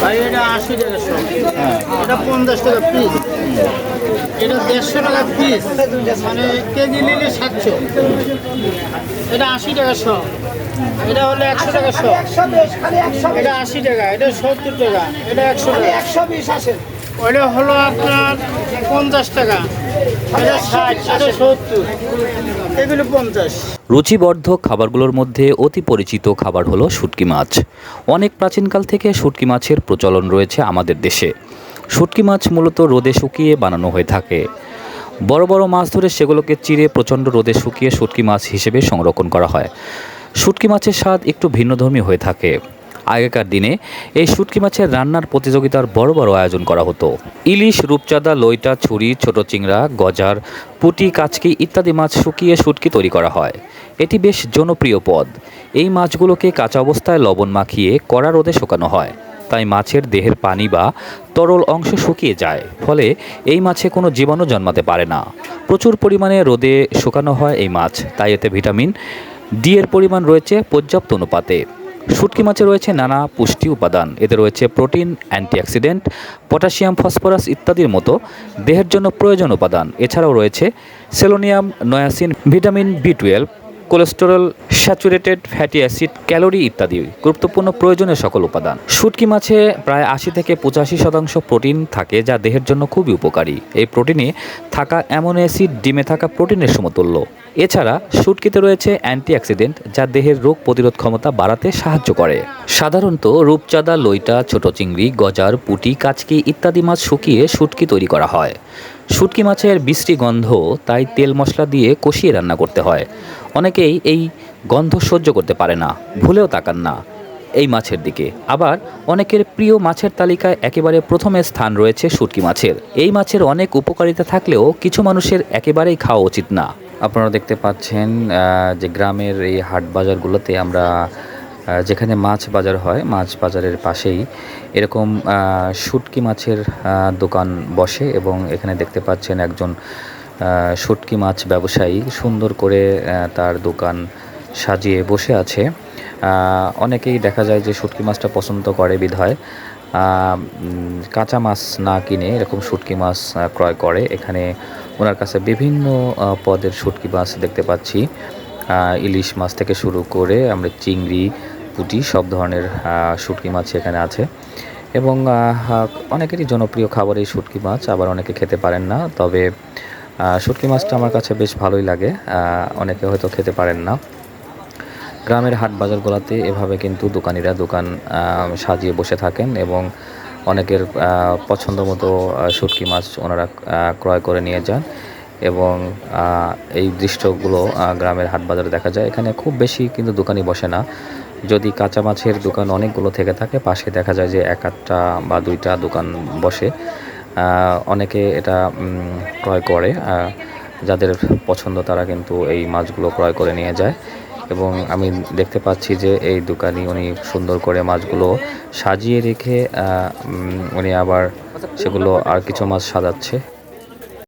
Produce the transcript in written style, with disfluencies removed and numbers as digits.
ভাই এটা 80 টাকা শো, এটা 50 টাকা পিস, এটা 150 টাকা পিস, মানে কেজি নিলে 700। এটা 80 টাকা শো, এটা হলো 100 টাকা শো, এটা 80 টাকা, এটা 70 টাকা, এটা 100 টাকা, 120 আছে। ওইটা হলো আপনার 50 টাকা, এটা 60, এটা 70, এগুলো 50। রুচিবর্ধক খাবারগুলোর মধ্যে অতি পরিচিত খাবার হলো শুটকি মাছ। অনেক প্রাচীনকাল থেকে শুটকি মাছের প্রচলন রয়েছে আমাদের দেশে। শুটকি মাছ মূলত রোদে শুকিয়ে বানানো হয়ে থাকে। বড় বড় মাছ ধরে সেগুলোকে চিরে প্রচণ্ড রোদে শুকিয়ে শুটকি মাছ হিসেবে সংরক্ষণ করা হয়। শুটকি মাছের স্বাদ একটু ভিন্নধর্মী হয়ে থাকে। আগেকার দিনে এই শুটকি মাছের রান্নার প্রতিযোগিতার বড় বড় আয়োজন করা হতো। ইলিশ, রূপচাঁদা, লইটা, ছুরি, ছোট চিংড়া, গজার, পুঁটি, কাচকি ইত্যাদি মাছ শুকিয়ে শুটকি তৈরি করা হয়। এটি বেশ জনপ্রিয় পদ। এই মাছগুলোকে কাঁচা অবস্থায় লবণ মাখিয়ে কড়া রোদে শুকানো হয়। তাই মাছের দেহের পানি বা তরল অংশ শুকিয়ে যায়, ফলে এই মাছে কোনো জীবাণু জন্মাতে পারে না। প্রচুর পরিমাণে রোদে শুকানো হয় এই মাছ, তাই এতে ভিটামিন ডি এর পরিমাণ রয়েছে পর্যাপ্ত অনুপাতে। শুটকি মাছে রয়েছে নানা পুষ্টি উপাদান। এতে রয়েছে প্রোটিন, অ্যান্টিঅক্সিডেন্ট, পটাশিয়াম, ফসফরাস ইত্যাদির মতো দেহের জন্য প্রয়োজন উপাদান। এছাড়াও রয়েছে সেলোনিয়াম, নয়াসিন, ভিটামিন বি12, cholesterol, saturated fatty acid, calorie ইত্যাদি গুরুত্বপূর্ণ প্রয়োজনীয় সকল উপাদান। শুটকি মাছে প্রায় 80 থেকে 85% প্রোটিন থাকে, যা দেহের জন্য খুবই উপকারী। এই প্রোটিনে থাকা অ্যামিনো অ্যাসিড ডিমে থাকা প্রোটিনের সমতুল্য। এছাড়া শুটকিতে রয়েছে অ্যান্টিঅক্সিডেন্ট, যা দেহের রোগ প্রতিরোধ ক্ষমতা বাড়াতে সাহায্য করে। সাধারণত রূপচাঁদা, লইটা, ছোট চিংড়ি, গজার, পুঁটি, কাচকি ইত্যাদি মাছ শুকিয়ে শুটকি তৈরি করা হয়। শুটকি মাছের বিশ্রী গন্ধ, তাই তেল মশলা দিয়ে কষিয়ে রান্না করতে হয়। অনেকেই এই গন্ধ সহ্য করতে পারে না, ভুলেও তাকান না এই মাছের দিকে। আবার অনেকের প্রিয় মাছের তালিকায় একেবারে প্রথমে স্থান রয়েছে শুটকি মাছের। এই মাছের অনেক উপকারিতা থাকলেও কিছু মানুষের একেবারেই খাওয়া উচিত না। আপনারা দেখতে পাচ্ছেন যে গ্রামের এই হাট বাজারগুলোতে আমরা যেখানে মাছ বাজার হয়, মাছ বাজারের পাশেই এরকম শুটকি মাছের দোকান বসে, এবং এখানে দেখতে পাচ্ছেন একজন শুটকি মাছ ব্যবসায়ী সুন্দর করে তার দোকান সাজিয়ে বসে আছে। অনেকেই দেখা যায় যে শুটকি মাছটা পছন্দ করে বিধায় কাঁচা মাছ না কিনে এরকম শুটকি মাছ ক্রয় করে। এখানে ওনার কাছে বিভিন্ন পদের শুটকি মাছ দেখতে পাচ্ছি। ইলিশ মাছ থেকে শুরু করে আমরা চিংড়ি, পুঁটি সব ধরনের শুটকি মাছ এখানে আছে, এবং অনেকেরই জনপ্রিয় খাবার এই শুটকি মাছ। আবার অনেকে খেতে পারেন না, তবে শুটকি মাছটা আমার কাছে বেশ ভালোই লাগে। অনেকে হয়তো খেতে পারেন না। গ্রামের হাট বাজারগুলোতে এভাবে কিন্তু দোকানিরা দোকান সাজিয়ে বসে থাকেন, এবং অনেকের পছন্দ মতো শুটকি মাছ ওনারা ক্রয় করে নিয়ে যান, এবং এই দৃশ্যগুলো গ্রামের হাট বাজারে দেখা যায়। এখানে খুব বেশি কিন্তু দোকানই বসে না। যদি কাঁচা মাছের দোকান অনেকগুলো থেকে থাকে, পাশে দেখা যায় যে এক আধটা বা দুইটা দোকান বসে। অনেকে এটা ক্রয় করে, যাদের পছন্দ তারা কিন্তু এই মাছগুলো ক্রয় করে নিয়ে যায়। এবং আমি দেখতে পাচ্ছি যে এই দোকানি উনি সুন্দর করে মাছগুলো সাজিয়ে রেখে উনি আবার সেগুলো আর কিছু মাছ সাজাচ্ছে।